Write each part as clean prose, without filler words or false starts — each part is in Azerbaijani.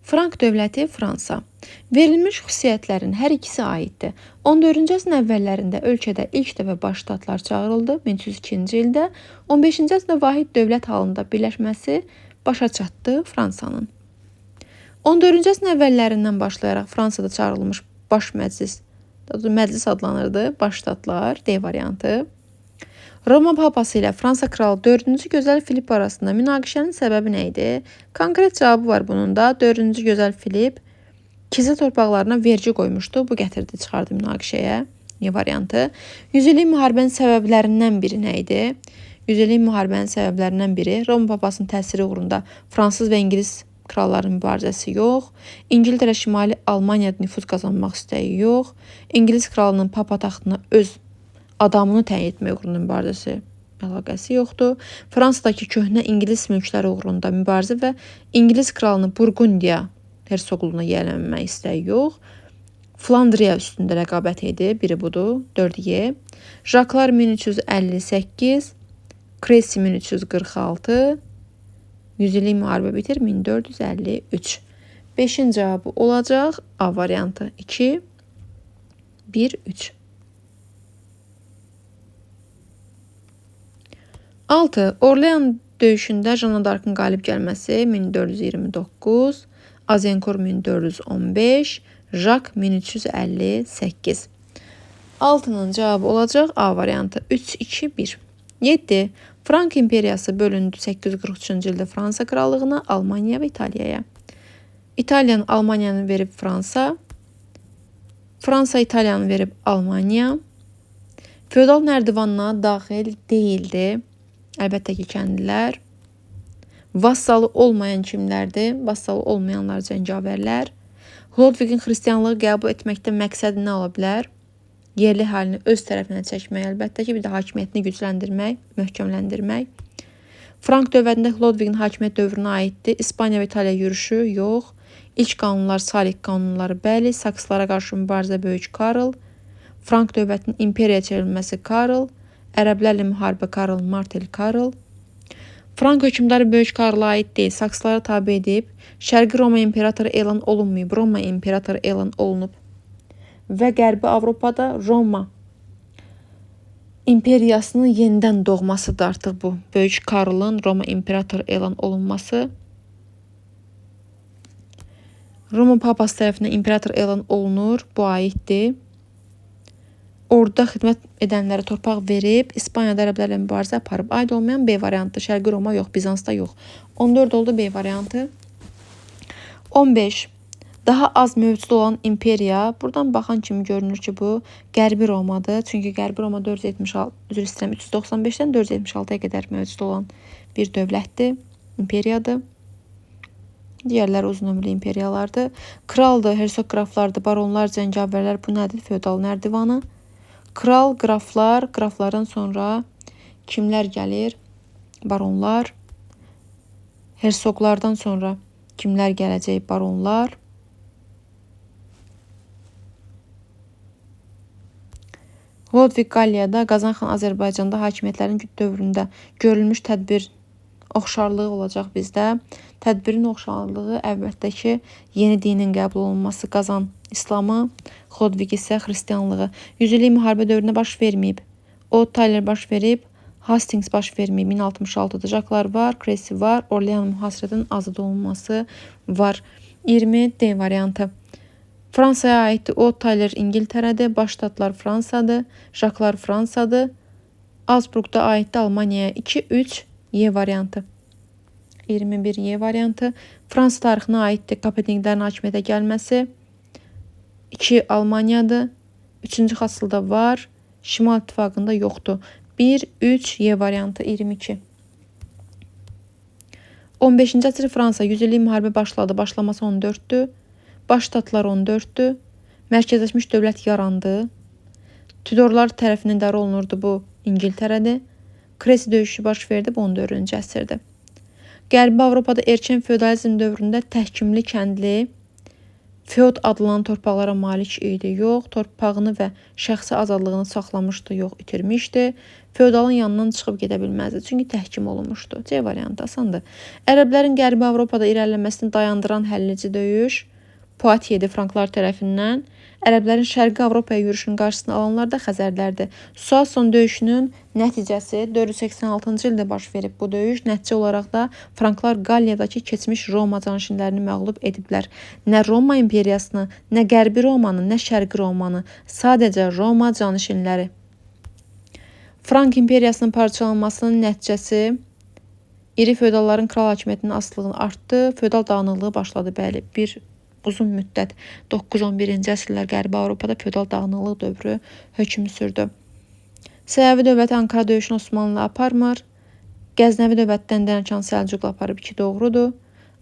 Frank dövləti Fransa. Verilmiş xüsusiyyətlərin hər ikisi aiddir. 14-cü əsrin əvvəllərində ölkədə ilk dəfə baş ştatlar çağırıldı 1302-ci ildə. 15-ci əsrdə vahid dövlət halında birləşməsi başa çatdı Fransanın. 14-cü əsrin əvvəllərindən başlayaraq Fransada çağırılmış baş məclis adlanırdı. Baş ştatlar D variantı. Roma papası ilə Fransa kralı 4-cü gözəl Filip arasında münaqişənin səbəbi nə idi? Konkret cavabı var bunun da. 4-cü gözəl Filip kilsə torpaqlarına vergi qoymuşdu. Bu gətirdi çıxardı münaqişəyə. E variantı. Yüzillik müharibənin səbəblərindən biri nə idi? Yüzillik müharibənin səbəblərindən biri Roma papasının təsiri uğrunda Fransız və İngilis kralların mübarizəsi yox. İngiltərə Şimali Almaniyada nüfuz qazanmaq istəyi yox. İngilis kralının papa taxtına öz adamını təyin etmək uğrunda mübarizəsi əlaqəsi yoxdur. Fransadakı köhnə İngilis mülkləri uğrunda mübarizə və İngilis kralını Burqundiya hersoqluğuna yiyələnmək istəyi yox. Flandriya üstündə rəqabət idi. Biri budur. 4Y. Jaklar 1358, Kresi 1346, Yüzillik müharibə bitir 1453. 5-in cavabı olacaq A variantı. 2, 1, 3. 6. Orlean döyüşündə Janna d'Arc'ın qalib gəlməsi 1429, Azincourt 1415, Jacques 1358. 6-nın cavabı olacaq A variantı. 3, 2, 1. 7. Frank imperiyası bölündü 843-cü ildə Fransa krallığına, Almaniya və İtaliyaya. İtaliyanın Almaniyanı verib Fransa. Fransa İtaliyanı verib Almaniya. Feodal nərdivanına daxil deyildi. Əlbəttə ki, kəndlilər. Vassalı olmayan kimlərdir? Vassalı olmayanlar cəngavərlər. Ludwigin xristianlığı qəbul etməkdə məqsədi nə ola bilər? Yerli halini öz tərəfinə çəkmək, əlbəttə ki, bir də hakimiyyətini gücləndirmək, möhkəmləndirmək. Frank dövlətində Ludwigin hakimiyyət dövrünə aiddir. İspaniya və İtaliya yürüşü yox. İlk qanunlar Salik qanunları, bəli. Sakslara qarşı mübarizə böyük Karl. Frank dövlətinin imperiya çevrilməsi Karl. Ərəblərlə müharibə Karl Martel Karl. Frank hökmdarı böyük Karla aid deyil. Sakslara tabe edib. Şərqi Roma imperatoru elan olunmayıb. Roma imperatoru elan olunub. Və Qərbi Avropada Roma imperiyasının yenidən doğmasıdır artıq bu. Böyük Karlın Roma imperatoru elan olunması. Roma papası tərəfindən imperator elan olunur. Bu aiddir. Orada xidmət edənlərə torpaq verib, İspaniyada ərəblərlə mübarizə aparıb. Aid olmayan B variantı. Şərqi Roma yox, Bizansda yox. 14 oldu B variantı. 15. Daha az mövcud olan imperiya. Buradan baxan kimi görünür ki, bu Qərbi Romadır. Çünki Qərbi Roma 395-dən 476-ya qədər mövcud olan bir dövlətdir, imperiyadır. Digərləri uzun ömürlü imperiyalardır. Kraldır, hersoq qraflardır, baronlar, cəngavərlər. Bu nədir? Feodal nərdivanı. Kral, qraflar, qraflardan sonra kimlər gəlir? Baronlar. Hersoqlardan sonra kimlər gələcək? Baronlar. Ludwig Qalliyada, Qazanxan Azərbaycanda hakimiyyətlərin dövründə görülmüş tədbir oxşarlığı olacaq bizdə. Tədbirin oxşarlığı əlbəttə ki, yeni dinin qəbul olunması, Qazan İslamı, Ludwig isə xristianlığı. Yüzillik müharibə dövründə baş verməyib. O Tyler baş verib, Hastings baş verməyib. 1066-da Jaklar var, Kresi var, Orlean mühasirədən azad olunması var. 20 D variantı. Fransaya aiddir. O Tyler İngiltərədir, baş ştatlar Fransadır, Jaklar Fransadır. Azburqda aiddir Almaniyaya. 2-3 Y variantı. 21 Y variantı. Fransa tarixinə aiddir Kapetenglərin hakimiyyətə gəlməsi. 2 Almaniyadır. 3-cü xasılda var. Şimal İttifaqında yoxdur. 1-3 Y variantı. 22. 15-ci əsr Fransa. Yüzillik müharibə başladı. Başlaması 14-dür. Baş ştatlar 14-dür. Mərkəzləşmiş dövlət yarandı. Tudorlar tərəfindən idarə olunurdu, bu İngiltərədir. Kresi döyüşü baş verdi, bu 14-cü əsrdir. Qərbi Avropada erkən feodalizm dövründə təhkimli kəndli Feod adlanan torpaqlara malik idi, yox. Torpağını və şəxsi azadlığını saxlamışdı, yox, itirmişdi. Feodalın yanından çıxıb gedə bilməzdi, çünki təhkim olunmuşdu. C variantı asandır. Ərəblərin Qərbi Avropada irəliləməsini dayandıran həllici döyüş Poitiers Franklar tərəfindən. Ərəblərin Şərqi Avropaya yürüşünün qarşısını alanlar da Xəzərlərdir. Soissons döyüşünün nəticəsi 486-cı ildə baş verib bu döyüş. Nəticə olaraq da Franklar Qalliyadakı keçmiş Roma canişinlərini məğlub ediblər. Nə Roma imperiyasını, nə Qərbi Romanı, nə Şərqi Romanı, sadəcə Roma canişinləri. Frank imperiyasının parçalanmasının nəticəsi iri feodalların kral hakimiyyətinin asılılığını artdı, feodal dağınıqlığı başladı. Bəli, bir uzun müddət 9-11-ci əsrlər Qərbi Avropada feodal dağınıqlıq dövrü hökm sürdü. Səfəvi dövləti Ankara döyüşünü Osmanlı aparmır. Qəznəvi dövlətdən Dənəkan Səlcuqlu aparıb 2 doğrudur.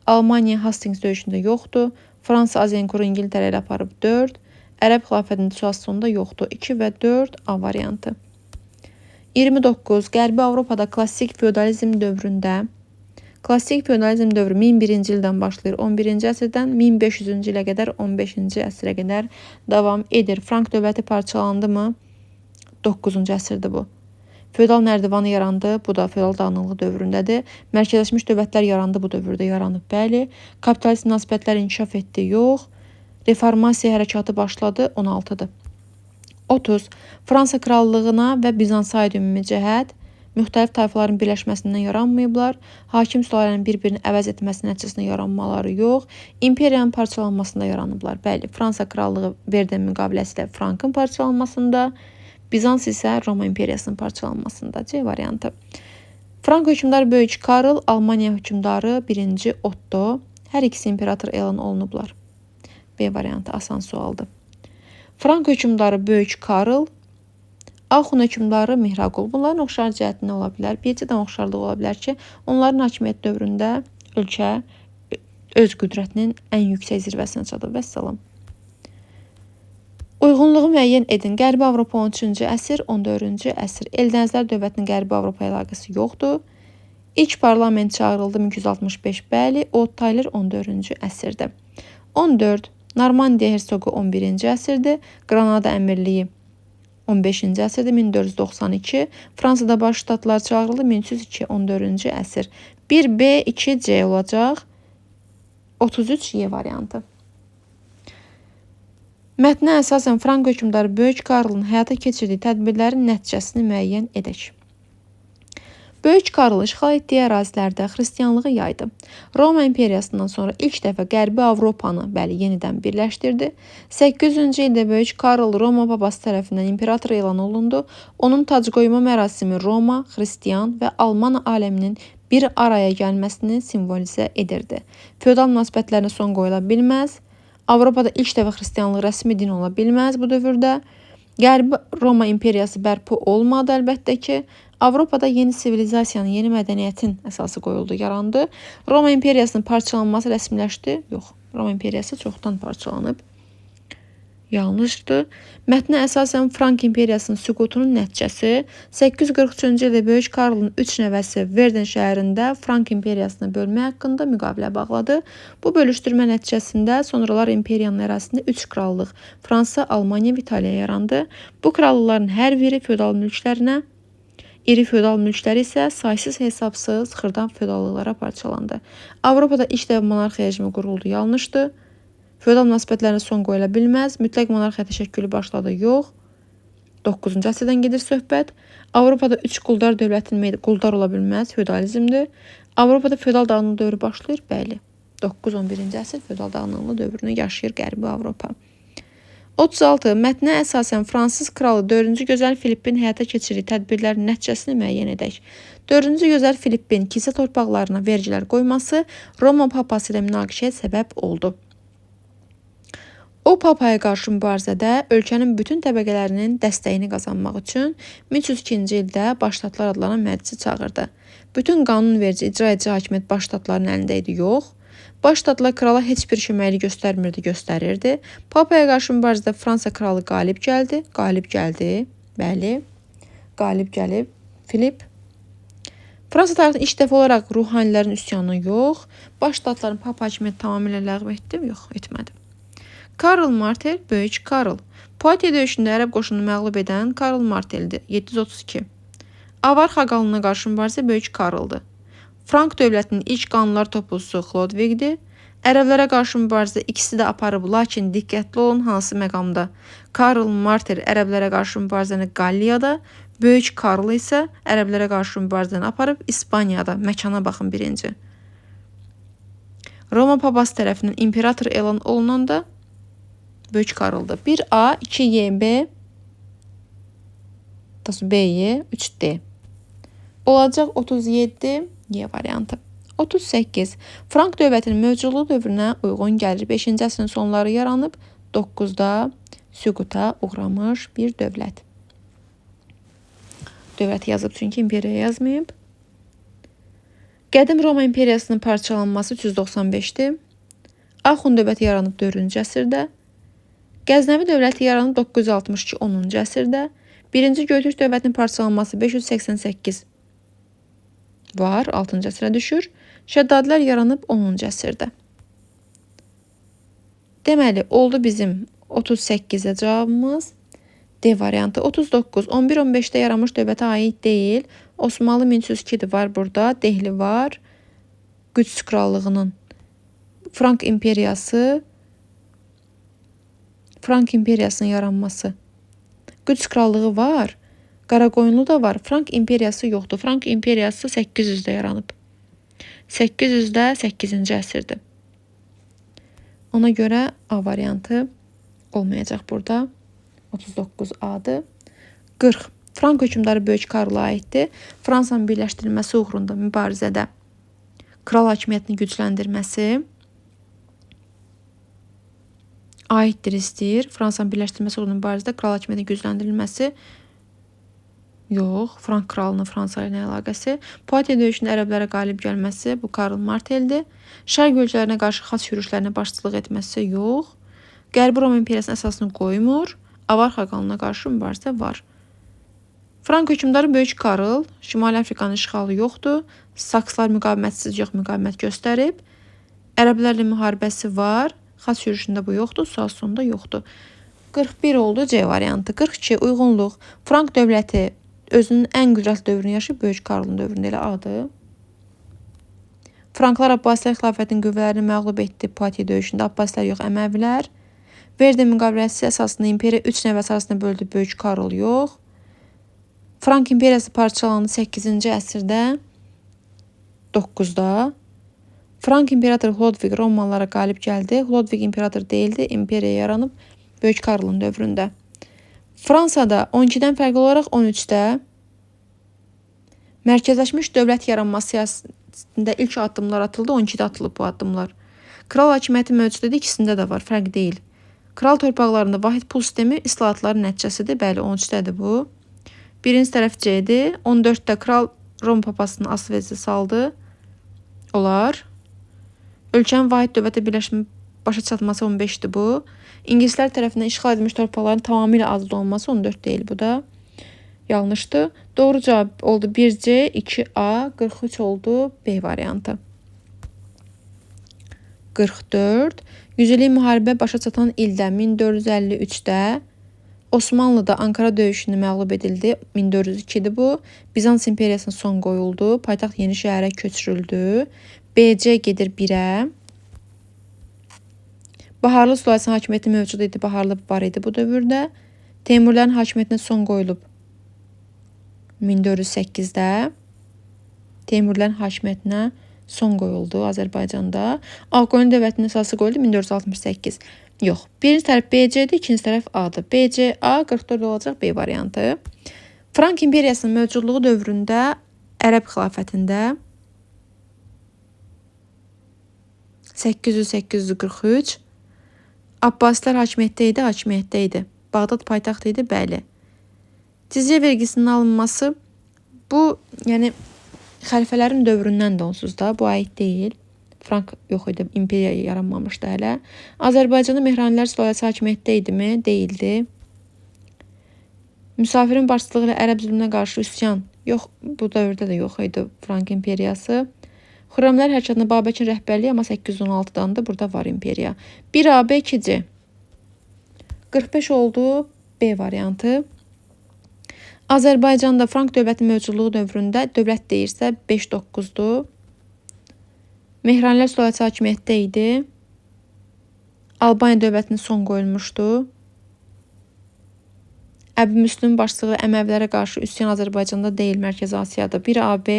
Almaniya Hastings döyüşündə yoxdur. Fransa Azincourt İngiltərə ilə aparıb 4. Ərəb xilafətində Soissonda yoxdur. 2 və 4 A variantı. 29. Qərbi Avropada klassik feodalizm dövründə Klassik feodalizm dövrü 1001-ci ildən başlayır. 11-ci əsrdən 1500-cü ilə qədər 15-ci əsrə qədər davam edir. Frank dövləti parçalandı mı? 9-cu əsrdir bu. Feodal nərdivanı yarandı. Bu da feodal dağınıqlığı dövründədir. Mərkəzləşmiş dövlətlər yarandı. Bu dövrdə yaranıb. Bəli. Kapitalist münasibətlər inkişaf etdi. Yox. Reformasiya hərəkatı başladı. 16-dır. 30. Fransa krallığına və Bizansa aid ümumi cəhət müxtəlif tayfaların birləşməsindən yaranmayıblar. Hakim sülalənin bir-birini əvəz etməsi nəticəsində yaranmaları yox. İmperiyanın parçalanmasında yaranıblar. Bəli, Fransa krallığı Verden müqaviləsi ilə Frankın parçalanmasında, Bizans isə Roma imperiyasının parçalanmasında. C variantı. Frank hökmdarı Böyük Karl, Almaniya hökmdarı 1-ci Otto. Hər ikisi imperator elan olunublar. B variantı asan sualdır. Frank hökmdarı Böyük Karl, Axun hökmdarı Mihraqul. Bunların oxşar cəhəti nə ola bilər? Bircədən oxşarlığı ola bilər ki, onların hakimiyyət dövründə ölkə öz qüdrətinin ən yüksək zirvəsinə çatıb. Vəssalam. Uyğunluğu müəyyən edin. Qərbi Avropa 13-cü əsr, 14-cü əsr. Eldənizlər dövlətinin Qərbi Avropa əlaqəsi yoxdur. İlk parlament çağırıldı 1265. Bəli, Old Tyler 14-cü əsrdir. 14. Normandiya hersoqu 11-ci əsrdir. Granada əmirliyi 15-ci əsrdə 1492, Fransada baş ştatlar çağırıldı 1302, 14-cü əsr. 1B, 2C olacaq. 33 Y variantı. Mətnə əsasən Frank hökmdarı Böyük Karlın həyata keçirdiyi tədbirlərin nəticəsini müəyyən edək. Böyük Karl işğal etdiyi ərazilərdə xristianlığı yaydı. Roma imperiyasından sonra ilk dəfə Qərbi Avropanı yenidən birləşdirdi. 800-cü ildə Böyük Karl Roma papası tərəfindən imperator elan olundu. Onun tac qoyma mərasimi Roma, xristian və Alman aləminin bir araya gəlməsini simvolizə edirdi. Feodal münasibətlərinə son qoyula bilməz. Avropada ilk dəfə xristianlıq rəsmi din ola bilməz bu dövrdə. Qərbi Roma imperiyası bərpa olmadı əlbəttə ki. Avropada yeni sivilizasiyanın, yeni mədəniyyətin əsası qoyuldu, yarandı. Roma imperiyasının parçalanması rəsmiləşdi. Yox, Roma imperiyası çoxdan parçalanıb. Yanlışdır. Mətnə əsasən Frank imperiyasının süqutunun nəticəsi 843-cü ildə Böyük Karlın 3 nəvəsi Verden şəhərində Frank imperiyasını bölmək haqqında müqavilə bağladı. Bu bölüşdürmə nəticəsində sonralar imperiyanın ərazisində 3 krallıq Fransa, Almaniya və İtaliya yarandı. Bu krallıqların hər biri feodal mülklərinə, iri feodal mülkləri isə saysız hesabsız xırdan feodallıqlara parçalandı. Avropada ilk dəfə monarxiya rejimi quruldu. Yanlışdır. Feodal münasibətlərinə son qoyula bilməz. Mütləq monarxiya təşəkkülü başladı. Yox. 9-cu əsrdən gedir söhbət. Avropada 3 quldar dövlətinin quldar ola bilməz. Feodalizmdir. Avropada feodal dağınıqlı dövrü başlayır. Bəli. 9-11-ci əsr feodal dağınıqlı dövrünü yaşayır Qərbi Avropa. 36. Mətnə əsasən Fransız kralı 4-cü Gözəl Filippin həyata keçirdiyi tədbirlərin nəticəsini müəyyən edək. 4-cü Gözəl Filippin kilsə torpaqlarına vergilər qoyması Roma papası ilə münaqişəyə səbəb oldu. O papaya qarşı mübarizədə ölkənin bütün təbəqələrinin dəstəyini qazanmaq üçün 1302-ci ildə Başştatlar adlanan məclisi çağırdı. Bütün qanunverici, icra edici hakimiyyət Başştatların əlində idi, yox. Başştatlar krala heç bir köməklik göstərmirdi, göstərirdi. Papaya qarşı mübarizədə Fransa kralı qalib gəldi. Qalib gəldi, bəli. Qalib gəlib Filip. Fransa tarixində ilk dəfə olaraq ruhanilərin üsyanı yox. Başştatların papa hakimiyyəti tamamilə ləğv etdi, yox, etmədi. Karl Martel, Böyük Karl. Poitiers döyüşündə ərəb qoşununu məğlub edən Karl Marteldir, 732. Avar xaqanlığına qarşı mübarizə Böyük Karldır. Frank dövlətinin ilk qanunlar topuzusu Xlodvigdir. Ərəblərə qarşı mübarizə ikisi də aparıb, lakin diqqətli olun hansı məqamda. Karl Martel ərəblərə qarşı mübarizəni Qalliyada, Böyük Karl isə ərəblərə qarşı mübarizəni aparıb İspaniyada. Məkana baxın birinci. Roma papası tərəfindən imperator elan olunanda Böyük Karl'dır. 1A, 2YB, BY, 3D. Olacaq 37 Y variantı. 38. Frank dövlətinin mövcudluğu dövrünə uyğun gəlir. 5-ci əsrin sonları yaranıb 9-da süquta uğramış bir dövlət. Dövləti yazıb çünki imperiya yazmayıb. Qədim Roma imperiyasının parçalanması 395-dir. Axund dövləti yaranıb 4-cü əsrdə. Qəznəvi dövləti yaranıb 962 10-cu əsrdə. 1-ci Göytürk dövlətinin parçalanması 588 var, 6-cı əsrə düşür. Şəddadilər yaranıb 10-cu əsrdə. Deməli, oldu bizim 38-ə cavabımız. D variantı. 39. 11-15-də yaranmış dövlətə aid deyil. Osmanlı 1302 var burada. Dehli var. Qüds krallığının Frank imperiyasının yaranması. Qüds krallığı var. Qaraqoyunlu da var. Frank imperiyası yoxdur. Frank imperiyası 800-də yaranıb. 800-də 8-ci əsrdir. Ona görə A variantı olmayacaq burada. 39A'dır. 40. Frank hökmdarı Böyük Karla aiddir. Fransanın birləşdirilməsi uğrunda mübarizədə kral hakimiyyətini gücləndirməsi aiddir istəyir. Fransanın birləşdirilməsi uğrunda mübarizədə kral hakimiyyətinin gücləndirilməsi yox. Frank kralının Fransa ilə əlaqəsi. Poitiers döyüşündə ərəblərə qalib gəlməsi bu Karl Marteldir. Şərq ölkələrinə qarşı xas yürüşlərinə başçılıq etməsi yox. Qərbi Roma imperiyasının əsasını qoymur. Avar xaqanlığına qarşı mübarizə var. Frank hökmdarı Böyük Karl, Şimali Afrikanın işğalı yoxdur. Sakslar müqavimətsiz yox, müqavimət göstərib. Ərəblərlə müharibəsi var. Xas yürüşündə bu yoxdur, sual sonunda yoxdur. 41 oldu C variantı. 42 uyğunluq. Frank dövləti özünün ən qüdrətli dövrünü yaşayıb Böyük Karlın dövründə elə adı. Franklar Abbasilər xilafətinin qüvvələrini məğlub etdi Poitiers döyüşündə. Abbasilər yox, Əməvilər. Verdi müqaviləsi əsasında imperiya 3 nəvəsi arasında böldü, Böyük Karl yox. Frank imperiyası parçalandı 8-ci əsrdə 9-da. Frank imperatoru Xlodvig Romalılara qalib gəldi. Xlodvig imperator deyildi, imperiya yaranıb Böyük Karlın dövründə. Fransada 12-dən fərqli olaraq 13-də mərkəzləşmiş dövlət yaranması siyasətində ilk addımlar atıldı, 12-də atılıb bu addımlar. Kral hakimiyyəti mövcud idi, ikisində də var, fərq deyil. Kral torpaqlarında vahid pul sistemi islahatların nəticəsidir. Bəli, 13-dədir bu. Birinci tərəf C-dir. 14-də kral Roma papasının asıl vəzifə saldı. Olar. Ölkənin vahid dövlətə birləşmə başa çatması 15-dir bu. İngilislər tərəfindən işğal edilmiş torpaqların tamamilə azad olması 14 deyil bu da. Yanlışdır. Doğru cavab oldu 1C, 2A, 43 oldu B variantı. 44. Yüzillik müharibə başa çatan ildə 1453-də Osmanlıda Ankara döyüşünü məğlub edildi. 1402-dir bu. Bizans imperiyasına son qoyuldu. Paytaxt yeni şəhərə köçürüldü. BC gedir 1-ə. Baharlı sülaləsinin hakimiyyəti mövcud idi. Baharlı var idi bu dövrdə. Teymurlərin hakimiyyətinə son qoyulub 1408-də. Teymurlərin hakimiyyətinə son qoyuldu Azərbaycanda. Ağqoyun dövlətinin əsası qoyuldu 1468. Yox. Birinci tərəf BC-dir, ikinci tərəf A-dır. BC, A, 44 olacaq B variantı. Frank imperiyasının mövcudluğu dövründə Ərəb xilafətində 800-843 Abbasilər hakimiyyətdə idi. Bağdad paytaxt idi, bəli. Cizyə vergisinin alınması bu, yəni xəlifələrin dövründən də onsuz da bu aid deyil. Frank yox idi, imperiya yaranmamışdı hələ. Azərbaycanda Mehranilər sülaləsi hakimiyyətdə idimi? Deyildi. Müsafirin başçılığı ilə ərəb zülmünə qarşı üsyan. Yox, bu dövrdə də yox idi Frank imperiyası. Xürrəmlər hərəkatına Babəkin rəhbərliyi, amma 816-dandır, burada var imperiya. 1A, B, 2C. 45 oldu B variantı. Azərbaycanda Frank dövləti mövcudluğu dövründə dövlət deyirsə 5-9-dur. Mehranilər sülaləsi hakimiyyətdə idi. Albaniya dövlətinin son qoyulmuşdu. Əbu Müslüm başçılığı Əməvilərə qarşı üsyan Azərbaycanda deyil, Mərkəzi Asiyada. 1 AB.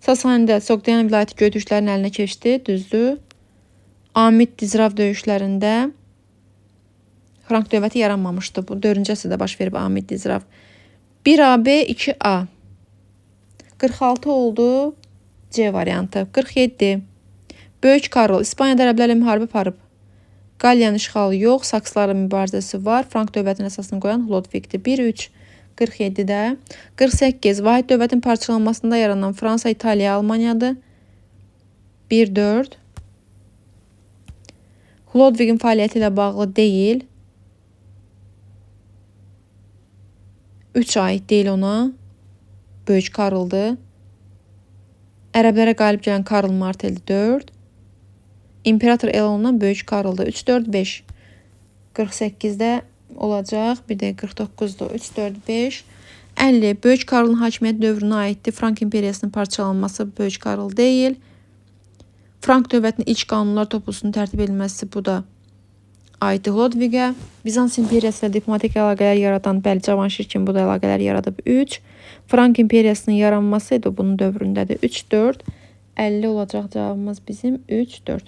Sasaniyədə Sogdiana vilayəti Göytürklərin əlinə keçdi, düzdür. Amid Dizrav döyüşlərində Frank dövləti yaranmamışdı. Bu 4-cü əsrdə baş verib Amid Dizrav. 1 AB, 2 A. 46 oldu C variantı. 47. Böyük Karol İspaniyada ərəblərlə müharibə aparıb. Qaliyanın işğalı yox, saksların mübarizəsi var. Frank dövlətinin əsasını qoyan Ludwigdir. 1-3. 47-də. 48. Vahid dövlətin parçalanmasında yaranan Fransa, İtaliya, Almaniyadır. 1-4. Ludwigin fəaliyyəti ilə bağlı deyil. 3 aid deyil ona. Böyük Karoldur. Ərəblərə qalib gələn Karl Martel'dir. 4. İmperator elan olunan Böyük Karoldur. 3, 4, 5. 48-də olacaq. Bir də 49-dur. 3, 4, 5. 50. Böyük Karolun hakimiyyət dövrünə aiddir. Frank imperiyasının parçalanması Böyük Karol deyil. Frank dövlətinin ilk qanunlar toplusunun tərtib edilməsi bu da aiddir Ludwigə. Bizans imperiyası ilə diplomatik əlaqələr yaradan Cavanşir kimi bu da əlaqələr yaradıb. 3. Frank imperiyasının yaranması idi bunun dövründədir. 3, 4. 50 olacaq cavabımız bizim. 3, 4.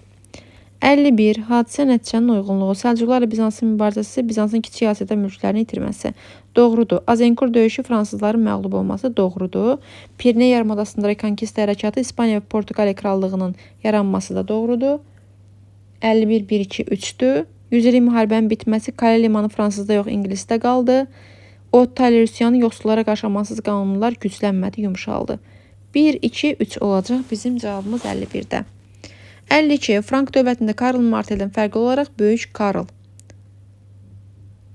51. Hadisə nəticənin uyğunluğu. Səlcuqlarla Bizansın mübarizəsi, Bizansın kiçik Asiyada mülklərini itirməsi. Doğrudur. Azinkur döyüşü Fransızların məğlub olması doğrudur. Pirene yarımadasında Rekonkista hərəkatı İspaniya və Portuqaliya krallığının yaranması da doğrudur. 51, 1, 2, 3-dür. 100 illik müharibənin bitməsi Kale limanı Fransızda yox, İngilisdə qaldı. Ottaylı Rusiyanın yoxsullara qarşı amansız qanunlar güclənmədi, yumuşaldı. 1, 2, 3 olacaq bizim cavabımız 51-də. 52. Frank dövlətində Karl Martel'dən fərqli olaraq Böyük Karl.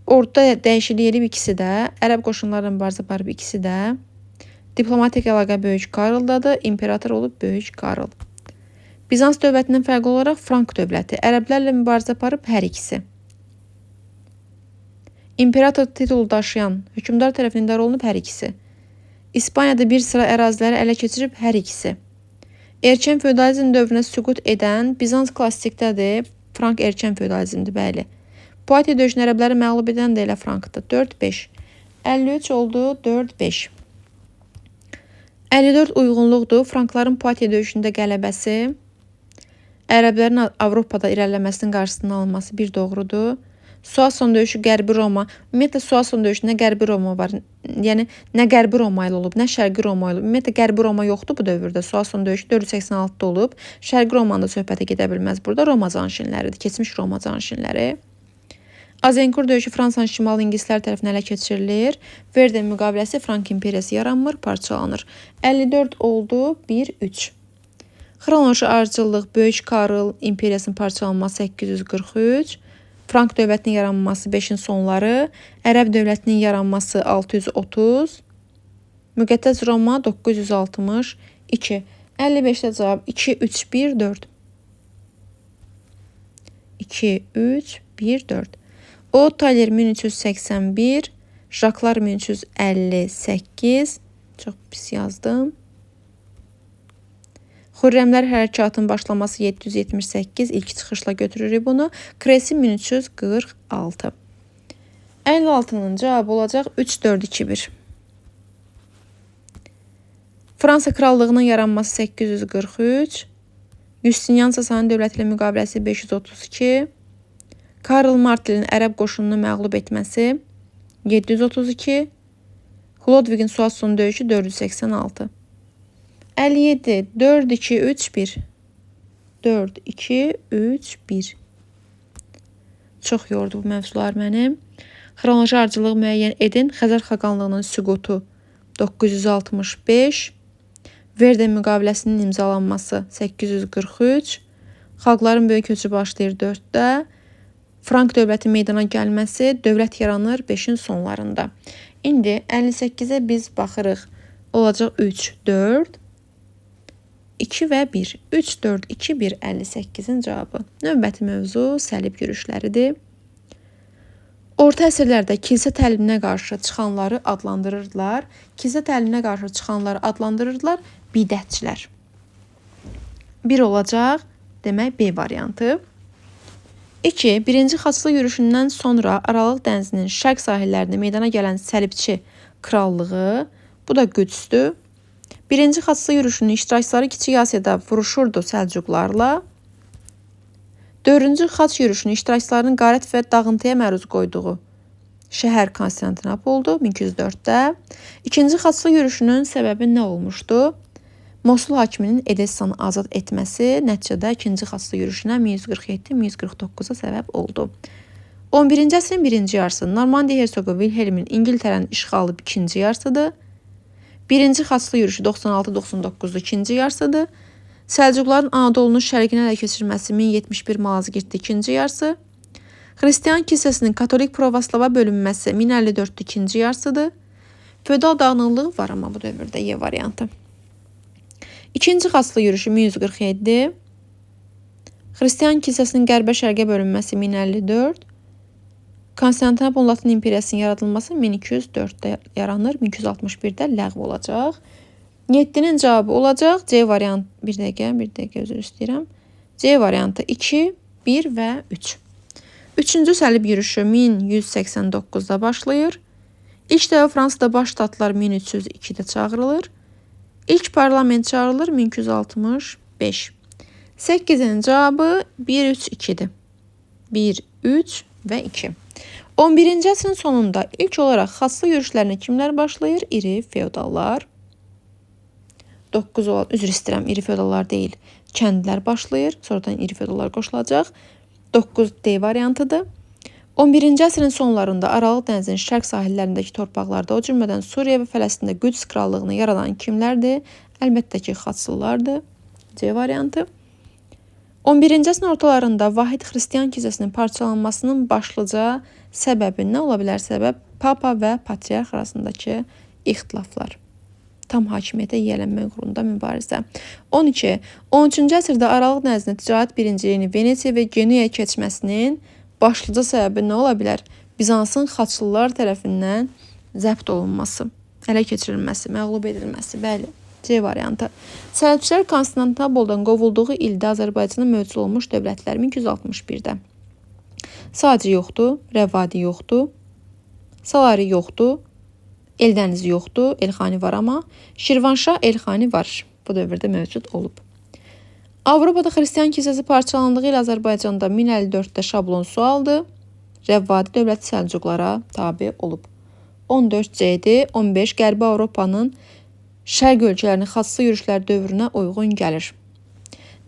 Orada dəyişiklik edib ikisi də. Ərəb qoşunlarla mübarizə aparıb ikisi də. Diplomatik əlaqə Böyük Karldadır. İmperator olub Böyük Karl. Bizans dövlətindən fərqli olaraq Frank dövləti. Ərəblərlə mübarizə aparıb hər ikisi. İmperator titulu daşıyan hökmdar tərəfindən idarə olunub hər ikisi. İspaniyada bir sıra əraziləri ələ keçirib hər ikisi. Erkən feodalizm dövrünə süqut edən Bizans klassikdədir. Frank erkən feodalizmdir, bəli. Poitiya döyüşünə ərəbləri məğlub edən də elə Frankdır. 4-5. 53 oldu, 4-5. 54 uyğunluqdur. Frankların Poitiya döyüşündə qələbəsi, ərəblərin Avropada irəliləməsinin qarşısının alınması bir doğrudur. Soason döyüşü Qərbi Roma. Ümumiyyətlə Soason döyüşündə Qərbi Roma var. Yəni nə Qərbi Roma ilə olub, nə Şərqi Roma ilə olub. Ümumiyyətlə Qərbi Roma yoxdur bu dövrdə. Soason döyüşü 486-da olub. Şərqi Romanın da söhbətə gedə bilməz burada. Roma canişinləridir. Keçmiş Roma canişinləri. Azinkur döyüşü Fransanın şimalı ingilislər tərəfindən ələ keçirilir. Verden müqaviləsi Frank imperiyası yaranmır, parçalanır. 54 oldu, 1-3. Xronoloji ardıcıllıq Böyük Karl imperiyasının parçalanması 843. Frank dövlətinin yaranması 5-in sonları, Ərəb dövlətinin yaranması 630, Müqəddəs Roma 962. 55-də cavab 2, 3, 1, 4. 2, 3, 1, 4. Ottayer 1381, Jaklar 1358. Çox pis yazdım. Xürrəmlər hərəkatının başlaması 778, ilk çıxışla götürürük bunu. Kresin 1346. 56-nın cavabı olacaq 3-4-2-1. Fransa krallığının yaranması 843. Justinian Sasani dövləti ilə müqaviləsi 532. Karl Martel'in ərəb qoşununu məğlub etməsi 732. Ludwigin Soason döyüşü 486. 57, 4, 2, 3, 1. 4, 2, 3, 1. Çox yordu bu mövzular mənim. Xronoloji ardıcılığı müəyyən edin. Xəzər xaqanlığının süqutu 965. Verden müqaviləsinin imzalanması 843. Xalqların böyük köçü başlayır 4-də. Frank dövləti meydana gəlməsi, dövlət yaranır 5-in sonlarında. İndi 58-ə biz baxırıq. Olacaq 3, 4. 2 və 1. 3, 4, 2, 1, 58-in cavabı. Növbəti mövzu səlib yürüşləridir. Orta əsrlərdə kilsə təliminə qarşı çıxanları adlandırırdılar. Kilsə təliminə qarşı çıxanları adlandırırdılar bidətçilər. Bir olacaq, demək B variantı. 2. Birinci Xaçlı yürüşündən sonra Aralıq dənizinin şərq sahillərində meydana gələn səlibçi krallığı, bu da Qüdsdür. Birinci Xaçlı yürüşünün iştirakçıları Kiçik Asiyada vuruşurdu Səlcuqlarla. 4-cü Xaç yürüşünün iştirakçılarının qarət və dağıntıya məruz qoyduğu şəhər Konstantinopoldur 1204-də. 2-ci Xaçlı yürüşünün səbəbi nə olmuşdu? Mosul hakiminin Edessanı azad etməsi nəticədə 2-ci Xaçlı yürüşünə 1147-1149-a səbəb oldu. 11-ci əsrin birinci yarısı Normandiya hersoqu Wilhelmin İngiltərənin işğalı ikinci yarısıdır. 1-ci Xaçlı yürüşü 96-99-da ikinci yarısıdır. Səlcuqların Anadolunun şərqinə ələ keçirməsi 1071 Malazgirddə ikinci yarısı. Xristian kilsəsinin katolik pravoslava bölünməsi 1054-də ikinci yarısıdır. Feodal dağınıqlığı var amma bu dövrdə Y variantı. 2-ci Xaçlı yürüşü 1147. Xristian kilsəsinin qərbə şərqə bölünməsi 1054. Konstantinopol Latin imperiyasının yaradılması 1204-də yaranır, 1261-də ləğv olacaq. 7-nin cavabı olacaq C variantı. Bir dəqiqə özür istəyirəm. C variantı 2, 1 və 3. 3-cü səlib yürüşü 1189-da başlayır. İlk dəfə Fransada baş ştatlar 1302-də çağırılır. İlk parlament çağırılır 1265. 8-in cavabı 1, 3, 2-dir. 1, 3 və 2. 11-ci əsrin sonunda ilk olaraq Xaçlı yürüşlərinə kimlər başlayır? İri feodallar. 9 olan, üzr istəyirəm, iri feodallar deyil, kəndlər başlayır. Sonradan iri feodallar qoşulacaq. 9 D variantıdır. 11-ci əsrin sonlarında Aralıq dənizinin şərq sahillərindəki torpaqlarda, o cümlədən Suriya və Fələstində Qüds krallığını yaradan kimlərdir? Əlbəttə ki, Xaçlılardır. C variantı. 11-ci əsrin ortalarında vahid xristian kilsəsinin parçalanmasının başlıca səbəbi nə ola bilər? Səbəb Papa və Patriarx arasındakı ixtilaflar. Tam hakimiyyətə yiyələnmə uğrunda mübarizə. 12. 13-cü əsrdə Aralıq dənizində ticarət birinciliyini Venesiya və Genuyaya keçməsinin başlıca səbəbi nə ola bilər? Bizansın Xaçlılar tərəfindən zəbt olunması, ələ keçirilməsi, məğlub edilməsi. Bəli, C variantı. Səlcuqlar Konstantinopoldan qovulduğu ildə Azərbaycanda mövcud olmuş dövlətlər 1261-də. Sacı yoxdur, Rəvadi yoxdur, Salari yoxdur, Eldəniz yoxdur, Elxani var amma Şirvanşah Elxani var. Bu dövrdə mövcud olub. Avropada xristian kilsəsi parçalandığı ilə Azərbaycanda 1054-də şablon su aldı. Rəvvadi dövləti Səlcuqlara tabe olub. 14 C-dir. 15 Qərbi Avropanın şərq ölkələrinin Xaçlı yürüşlər dövrünə uyğun gəlir.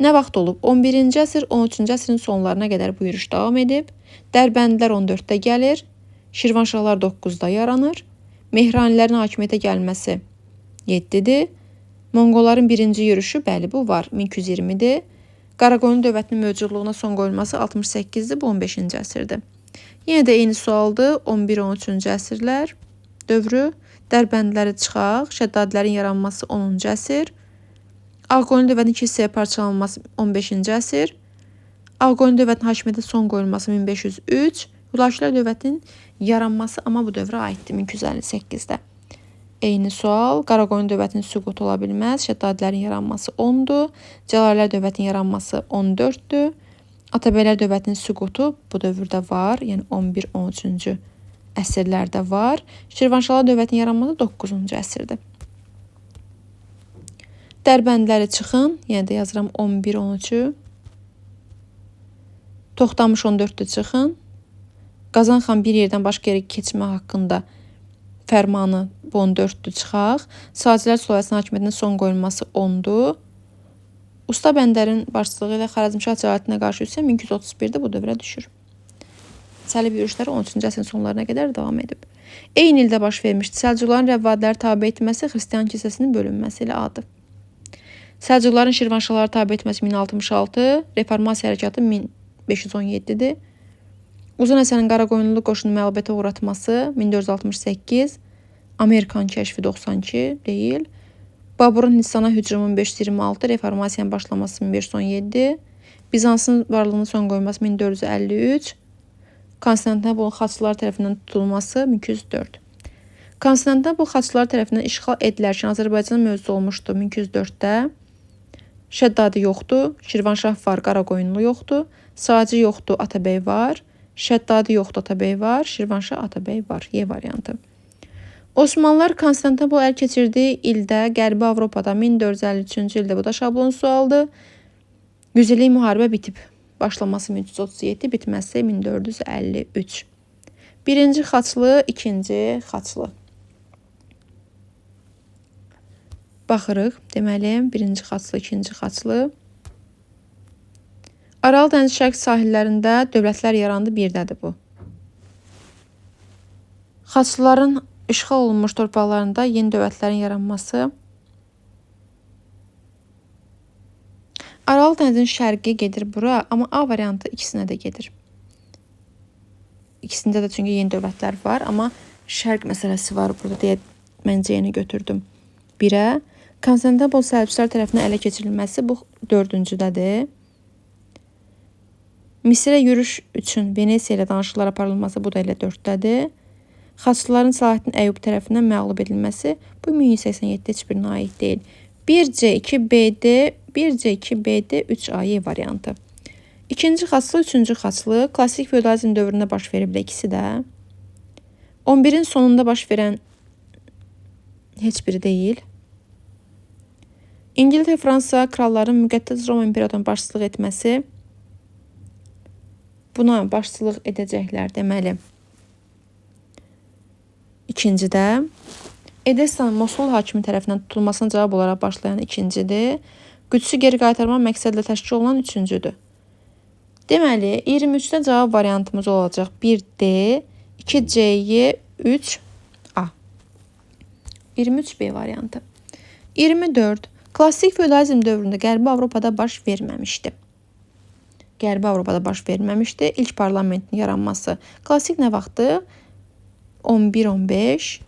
Nə vaxt olub? 11-ci əsr, 13-cü əsrin sonlarına qədər bu yürüş davam edib. Dərbəndlər 14-də gəlir. Şirvanşahlar 9-da yaranır. Mehranilərin hakimiyyətə gəlməsi 7-dir. Monqolların birinci yürüşü, bəli bu var, 1220-dir. Qaraqoyunlu dövlətinin mövcudluğuna son qoyulması 68-dir, bu 15-ci əsrdir. Yenə də eyni sualdır, 11-13-cü əsrlər dövrü. Dərbəndləri çıxaq, Şəddadilərin yaranması 10-cu əsr. Ağqoyunlu dövlətin iki hissəyə parçalanması 15-ci əsr. Ağqoyunlu dövlətin hakimiyyətə son qoyulması 1503. Hülakülər dövlətinin yaranması amma bu dövrə aiddir 1258-də. Eyni sual, Qaraqoyunlu dövlətinin süqutu ola bilməz. Şəddadilərin yaranması 10-dur. Cəlalilər dövlətinin yaranması 14-dür. Atabəylər dövlətinin süqutu bu dövrdə var, yəni 11-13-cü əsrlərdə var. Şirvanşahlar dövlətinin yaranması 9-cu əsrdir. Dərbəndləri çıxın, yenə də yazıram 11-13-ü. Toxtamış 14-də çıxın. Qazan xan bir yerdən başqa yerə keçmə haqqında fərmanı bu 14-dür çıxaq. Sacilər sülaləsinin hakimiyyətinə son qoyulması 10-dur. Usta Bəndərin başçılığı ilə Xarəzmşah cəlalətinə qarşı üsyan 1231-də bu dövrə düşür. Səlib yürüşləri 13-cü əsrin sonlarına qədər davam edib. Eyni ildə baş vermişdi. Səlcuqların rəvvadiləri tabe etməsi xristian kilsəsinin bölünməsi ilə adı. Səlcuqların Şirvanşahları tabe etməsi 1066, Reformasiya hərəkatı 1517-dir. Uzun Həsənin Qaraqoyunlu qoşunu məğlubiyyətə uğratması 1468, Amerikan kəşfi 92 deyil. Baburun Hindistana hücumu 1526, reformasiyanın başlaması 1517, Bizansın varlığına son qoyulması 1453, Konstantinopolun xaçlılar tərəfindən tutulması 1204. Konstantinopol xaçlılar tərəfindən işğal edilərkən Azərbaycanın mövzusu olmuşdu 1204-də. Şəddadi yoxdur, Şirvanşah var, Qaraqoyunlu yoxdur, Sacı yoxdur, Atabəy var, Şəddadi yoxdur, Atabəy var, Şirvanşah, Atabəy var. Y variantı. Osmanlılar Konstantinopol əl keçirdiyi ildə Qərbi Avropada 1453-cü ildə bu da şablon sualdır. 100 illik müharibə bitib. Başlaması 1337, bitməsi 1453. Birinci xaçlı, ikinci xaçlı. Baxırıq. Deməli, birinci xaçlı, ikinci xaçlı. Aral dəniz şərq sahillərində dövlətlər yarandı, birdədir bu. Xaçlıların işğal olunmuş torpaqlarında yeni dövlətlərin yaranması. Aral dənizin şərqi gedir bura, amma A variantı ikisinə də gedir. İkisində də çünki yeni dövlətlər var, amma şərq məsələsi var burada deyə məncə yeni götürdüm. 1-ə. Konstantinopol Səlcuqlar tərəfindən ələ keçirilməsi bu 4-cüdədir. Misirə yürüş üçün Venesiya ilə danışıqlar aparılması bu da elə 4-dədir. Xaçlıların Salahaddin Əyyub tərəfindən məğlub edilməsi bu 1187 heç birinə aid deyil. 1C, 2BD, 1C, 2BD, 3A variantı. İkinci xaçlı, üçüncü xaçlı klassik feodalizm dövründə baş verib ikisi də. 11-in sonunda baş verən heç biri deyil. İngiltərə, Fransa kralların müqəddəs Roma imperatorunun başçılıq etməsi. Buna başçılıq edəcəklər deməli. İkincidə. Edessanın Mosul hakimi tərəfindən tutulmasına cavab olaraq başlayan ikincidir. Qüdsü geri qaytarma məqsədlə təşkil olunan üçüncüdür. Deməli, 23-də cavab variantımız olacaq 1D, 2C'yi, 3A. 23B variantı. 24. Klassik feodalizm dövründə Qərbi Avropada baş verməmişdi. Qərbi Avropada baş verməmişdi. İlk parlamentin yaranması. Klassik nə vaxtı? 11-15.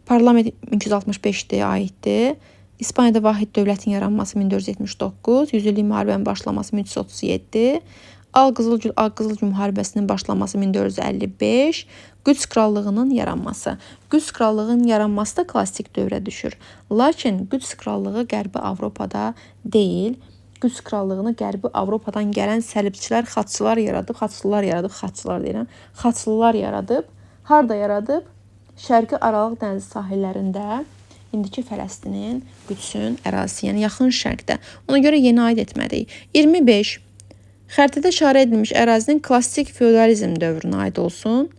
Parlament 1265-də aiddir. İspaniyada vahid dövlətin yaranması 1479, 100 illik müharibənin başlaması 1337, Ağqızıl Gül müharibəsinin başlaması 1455, Qüds krallığının yaranması. Qüds krallığının yaranması da klassik dövrə düşür. Lakin Qüds krallığı Qərbi Avropada deyil. Qüds krallığını Qərbi Avropadan gələn səlibçilər, xaçlılar yaradıb. Harda yaradıb? Şərqi Aralıq dənizi sahillərində, indiki Fələstinin, Qüdsün ərazisi, yəni yaxın şərqdə. Ona görə yeni aid etməliyik. 25. Xəritədə işarə edilmiş ərazinin klassik feodalizm dövrünə aid olsun.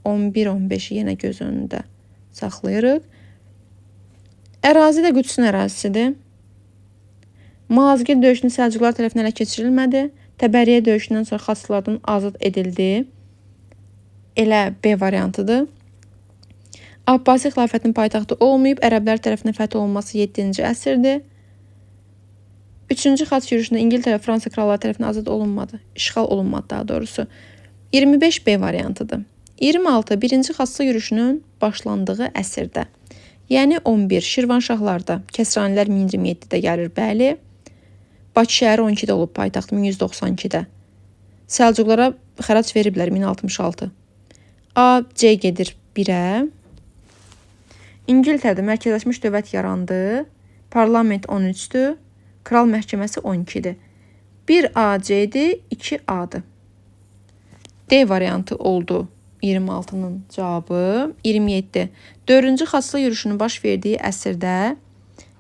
11-15-i yenə göz önündə saxlayırıq. Ərazi də Qüdsün ərazisidir. Malazgirt döyüşünün Səlcuqlar tərəfindən ələ keçirilmədi. Təbəriyyə döyüşündən sonra xaçlılardan azad edildi. Elə B variantıdır. Abbasi xilafətinin paytaxtı olmayıb, ərəblər tərəfindən fəth olunması 7-ci əsrdir. 3-cü xaç yürüşündə İngiltərə, Fransa kralları tərəfindən azad olunmadı. İşğal olunmadı daha doğrusu. 25B variantıdır. 26. Birinci xaçlı yürüşünün başlandığı əsrdə. Yəni 11. Şirvanşahlarda. Kəsranilər 1027-də gəlir, bəli. Bakı şəhəri 12-də olub, paytaxt 1192-də. Səlcuqlara xərac veriblər 1066. A, C gedir 1-ə. İngiltərədə mərkəzləşmiş dövlət yarandı. Parlament 13-dür. Kral məhkəməsi 12-dir. 1AC-dir, 2A-dır. D variantı oldu 26-nın cavabı. 27. 4-cü xaçlı yürüşünün baş verdiyi əsrdə,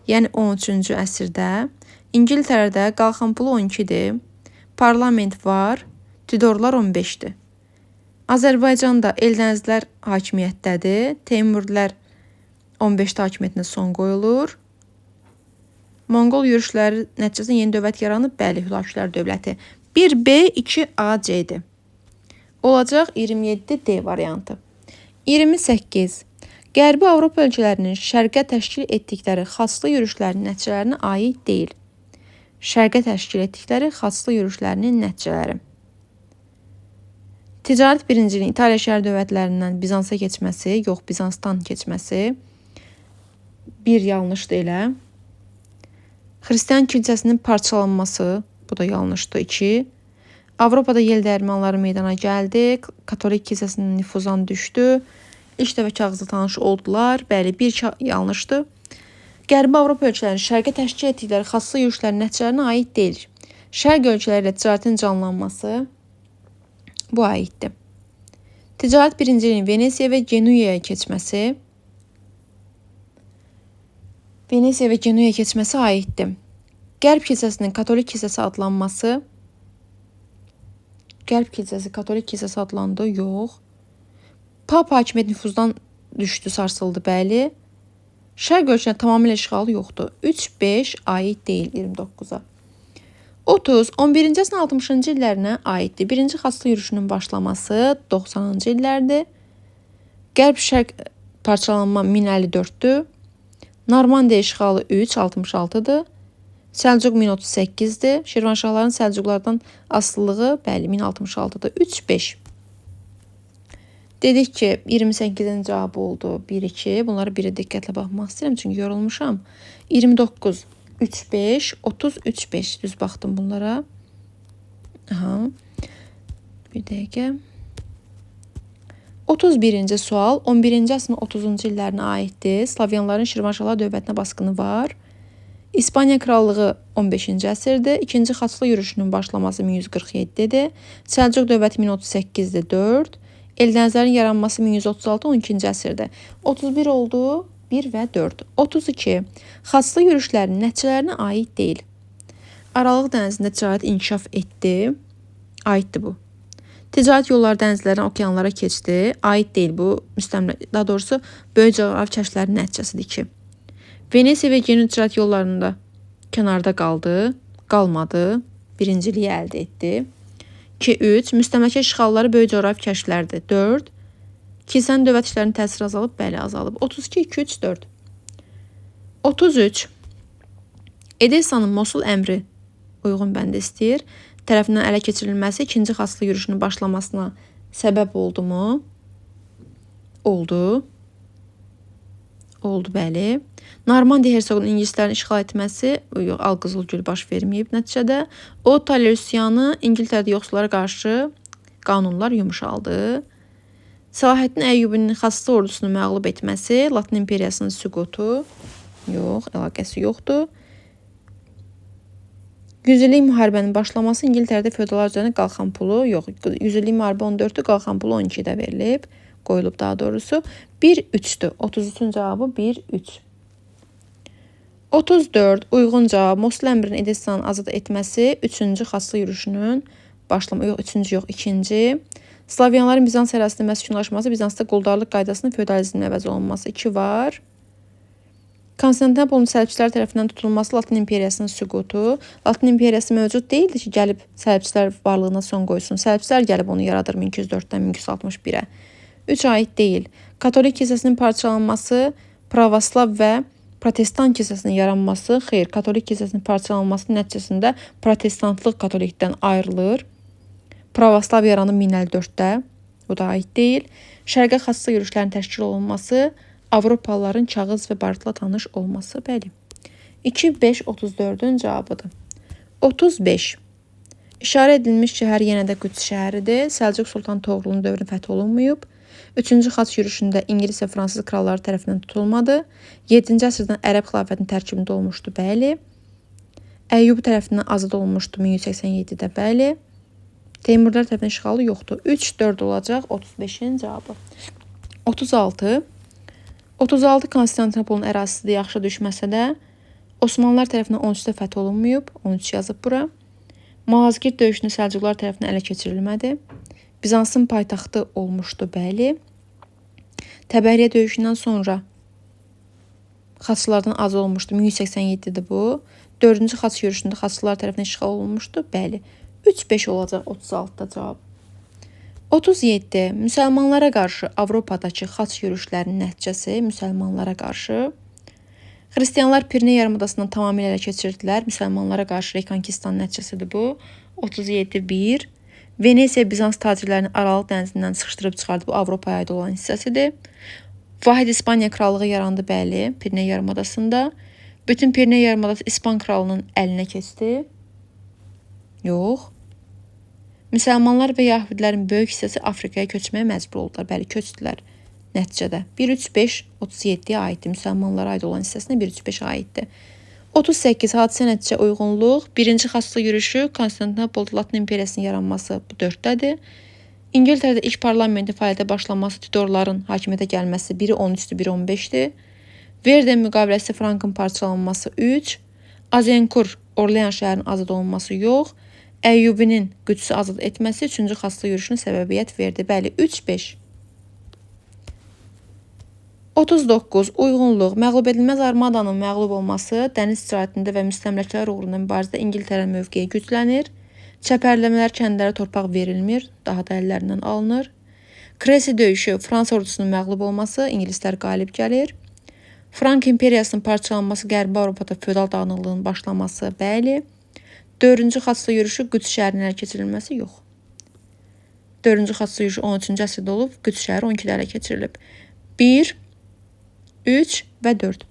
yəni 13-cü əsrdə, İngiltərədə qalxan pulu 12-dir. Parlament var. Tüdorlar 15-dir. Azərbaycanda Eldənizlər hakimiyyətdədir. Teymurilər 15-də hakimiyyətinə son qoyulur. Monqol yürüşləri nəticəsində yeni dövlət yaranıb, bəli, Hülakülər dövləti. 1B, 2AC-dir. Olacaq 27D variantı. 28. Qərbi Avropa ölkələrinin şərqə təşkil etdikləri xaçlı yürüşlərinin nəticələrinə aid deyil. Şərqə təşkil etdikləri xaçlı yürüşlərinin nəticələri. Ticarət birinciliyin İtaliya şəhər dövlətlərindən Bizansa keçməsi, yox Bizansdan keçməsi. 1 yanlışdır elə. Xristian kilsəsinin parçalanması, bu da yanlışdır 2. Avropada yel dəyirmanları meydana gəldi. Katolik kilsəsinin nüfuzdan düşdü. İlk dəfə kağızla tanış oldular. Bəli, bir yanlışdır. Qərbi Avropa ölkələrinin şərqə təşkil etdikləri xasslı yürüşlərin nəticələrinə aid deyil. Şərq ölkələri ilə ticarətin canlanması bu aiddir. Ticarət birinciliyin Venesiya və Genuyaya keçməsi aiddir. Qərb kilsəsinin Katolik kilsəsi adlanması. Qərb kilsəsi Katolik kilsəsi adlandı, yox. Papa hakimiyyət nüfuzdan düşdü, sarsıldı, bəli. Şərq ölkələrinin tamamilə işğalı yoxdur. 3-5 aid deyil 29-a. 30, 11-ci əsrin 60-cı illərinə aiddir. Birinci xasslı yürüşünün başlaması 90-cı illərdir. Qərb-şərq parçalanma 1054-dür. Normandiya işğalı 3-66-dır. Səlcuq 1038-dir. Şirvanşahların Səlcuqlardan asılılığı bəli 1066-dır. 3-5. Dedik ki 28-ci cavabı oldu 1-2. Bunlara biri diqqətlə baxmaq istəyirəm çünki yorulmuşam. 29, 3-5, 30, 3-5. Düz baxdım bunlara. Aha. Bir dəqiqə. 31-ci sual 11-ci əsrin 30-cu illərinə aiddir. Slavyanların Şirvanşahlar dövlətinə basqını var. İspaniya krallığı 15-ci əsrdir. İkinci xaçlı yürüşünün başlaması 1147-dir. Səlcuq dövləti 1038-dir, 4. Eldənizlərin yaranması 1136, 12-ci əsrdir. 31 oldu, 1 və 4. 32. Xaçlı yürüşlərin nəticələrinə aid deyil. Aralıq dənizində ticarət inkişaf etdi. Aiddir bu. Ticarət yolları dənizlərdən okeanlara keçdi. Aid deyil bu. Daha doğrusu böyük coğrafi kəşflərin nəticəsidir ki. Venesiya və Genuy ticarət yollarında kənarda qalmadı. Birinciliyi əldə etdi. 2-3. Müstəmləkə işğalları böyük coğrafi kəşflərdir. 4. Kilsənin dövlət işlərinin təsiri azalıb, bəli azalıb. 32, 2, 3, 4. 33. Edessanın Mosul əmri uyğun bəndə istəyir. Tərəfindən ələ keçirilməsi ikinci xaçlı yürüşünün başlamasına səbəb oldu mu? Oldu. Oldu, bəli. Normandiya hersoqunun ingilislərin işğal etməsi, yox, Alqızılgül baş verməyib nəticədə. O, Taleriusyanı İngiltərədə yoxsullara qarşı qanunlar yumuşaldı. Səlahiddin Əyyubinin xaçlı ordusunu məğlub etməsi, Latin imperiyasının süqutu, yox, əlaqəsi yoxdur. Yüzillik müharibənin başlaması İngiltərədə feodallar üzərinə qalxan pulu, yox, yüzillik müharibə 14-dür, qalxan pulu 12-də verilib, qoyulub daha doğrusu. 1-3-dür, 33-cü cavabı 1-3. 34, uyğun cavab, Mosul əmrinin Edessanı azad etməsi, 3-cü xaçlı yürüşünün başlaması, yox, 3-cü yox, 2-ci. Slavyanların Bizans ərazisində məskunlaşması, Bizansda quldarlıq qaydasının feodalizmin əvəz olunması 2 var. Konstantinopolin səlibçilər tərəfindən tutulması, Latin imperiyasının süqutu. Latin imperiyası mövcud deyildi ki, gəlib səlibçilər varlığına son qoysun. Səlibçilər gəlib onu yaradır 1204-dən 1261-ə. 3 aid deyil. Katolik kilsəsinin parçalanması, pravoslav və protestan kilsəsinin yaranması, xeyr, katolik kilsəsinin parçalanması nəticəsində protestantlıq katolikdən ayrılır. Pravoslav yaranıb 1054-də, o da aid deyil. Şərqə xaçlı yürüşlərin təşkil olunması, Avropalıların kağız və barıtla tanış olması, bəli. 2-5, 34-ün cavabıdır. 35. İşarə edilmiş şəhər yenə də Qüds şəhəridir. Səlcuq Sultan Toğrulun dövrü fəth olunmayıb. 3-cü xaç yürüşündə İngilis və Fransız kralları tərəfindən tutulmadı. 7-ci əsrdən Ərəb xilafətinin tərkibində olmuşdu, bəli. Əyyub tərəfindən azad olunmuşdu 1187-də, bəli. Teymurlar tərəfindən işğalı yoxdur. 3-4 olacaq 35-in cavabı. 36. 36 Konstantinopolin ərazisidə yaxşı düşməsə də, Osmanlılar tərəfindən 13-də fəth olunmayıb, 13 yazıb bura. Malazgirt döyüşündə Səlcuqlar tərəfindən ələ keçirilmədi. Bizansın paytaxtı olmuşdu, bəli. Təbəriyyə döyüşündən sonra xaçlılardan az olmuşdu, 1187-dir bu. 4-cü xaç yürüşündə xaçlılar tərəfindən işğal olunmuşdu, bəli. 3-5 olacaq 36-da cavab. 37. Müsəlmanlara qarşı Avropadakı xaç yürüşlərinin nəticəsi müsəlmanlara qarşı. Xristianlar Pirene yarımadasından tamamilə ələ keçirdilər. Müsəlmanlara qarşı rekonkistan nəticəsidir bu. 37-1. Venesiya Bizans tacirlərini Aralıq dənizindən sıxışdırıb çıxardı. Bu Avropaya aid olan hissəsidir. Vahid İspaniya krallığı yarandı, bəli, Pirene yarımadasında. Bütün Pirene yarımadası İspan kralının əlinə keçdi. Yox. Müsəlmanlar və Yahudilərin böyük hissəsi Afrikaya köçməyə məcbur oldular. Bəli, köçdülər nəticədə. 135-37-yə aiddir. Müsəlmanlara aid olan hissəsinə 135 aiddir. 38 hadisə nəticə uyğunluq. Birinci xasslı yürüşü Konstantinopolda Latın İmperiyasının yaranması bu 4-dədir. İngiltərədə ilk parlamentin fəaliyyətə başlaması, Tudorların hakimiyyətə gəlməsi biri 13-dür, biri 15-dir. Verden müqaviləsi, Frankın parçalanması 3. Azincourt, Orlean şəhərinin azad olunması yox. Əyyubinin Qüdsü azad etməsi 3-cü xasslı yürüşünə səbəbiyyət verdi. Bəli, 3-5. 39. Uyğunluq. Məğlub edilməz armadanın məğlub olması, dəniz ticarətində və müstəmləkələr uğrunda mübarizədə İngiltərənin mövqeyi güclənir. Çəpərləmələr kəndlərə torpaq verilmir, daha da əllərindən alınır. Kresi döyüşü, Fransa ordusunun məğlub olması, İngilislər qalib gəlir. Frank imperiyasının parçalanması, Qərbi Avropada feodal dağınıqlığın başlaması, bəli. 4-cü xasslı yürüşü, Qüds şəhərinin ələ keçirilməsi, yox. 4-cü xasslı yürüşü 13-cü əsrdə olub, Qüds şəhəri 12-də ələ keçirilib. 1, 3 və 4.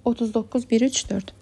39, 1, 3, 4.